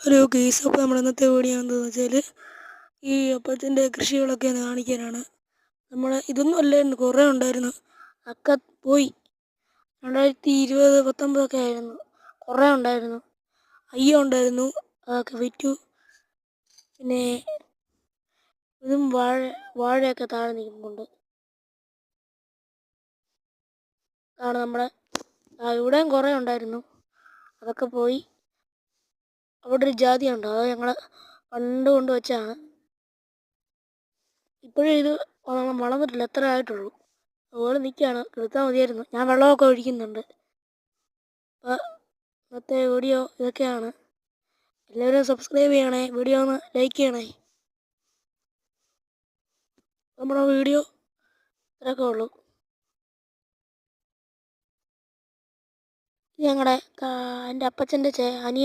Hello guys, അപ്പോൾ നമ്മുടെ ഇന്നത്തെ വീഡിയോ എന്താണെന്ന് വെച്ചാൽ ഈ അപ്പച്ചൻ്റെ കൃഷികളൊക്കെ ഒന്ന് കാണിക്കാനാണ്. ഇതൊന്നും അല്ലായിരുന്നു, കുറേ ഉണ്ടായിരുന്നു, ഒക്കെ പോയി. 2020-19 ആയിരുന്നു, കുറേ ഉണ്ടായിരുന്നു, ഉണ്ടായിരുന്നു, അതൊക്കെ വിറ്റു. പിന്നെ ഇതും വാഴയൊക്കെ താഴെ നിൽക്കുന്നുണ്ട്. അതാണ് ഇവിടെയും കുറേ ഉണ്ടായിരുന്നു, അതൊക്കെ പോയി. അവിടെ ഒരു ജാതി ഉണ്ട്, അത് ഞങ്ങൾ പണ്ട് കൊണ്ടുവച്ചാണ്. ഇപ്പോഴും ഇത് വളർന്നിട്ടില്ല, എത്ര ആയിട്ടുള്ളൂ. അതുപോലെ നിൽക്കുകയാണ്, എടുത്താൽ മതിയായിരുന്നു. ഞാൻ വെള്ളമൊക്കെ ഒഴിക്കുന്നുണ്ട്. അപ്പോൾ ഇന്നത്തെ വീഡിയോ ഇതൊക്കെയാണ്. എല്ലാവരും സബ്സ്ക്രൈബ് ചെയ്യണേ, വീഡിയോ ഒന്ന് ലൈക്ക് ചെയ്യണേ. നമ്മുടെ വീഡിയോ ഇത്രയൊക്കെ ഉള്ളൂ. ഞങ്ങളുടെ എൻ്റെ അപ്പച്ചൻ്റെ അനിയൻ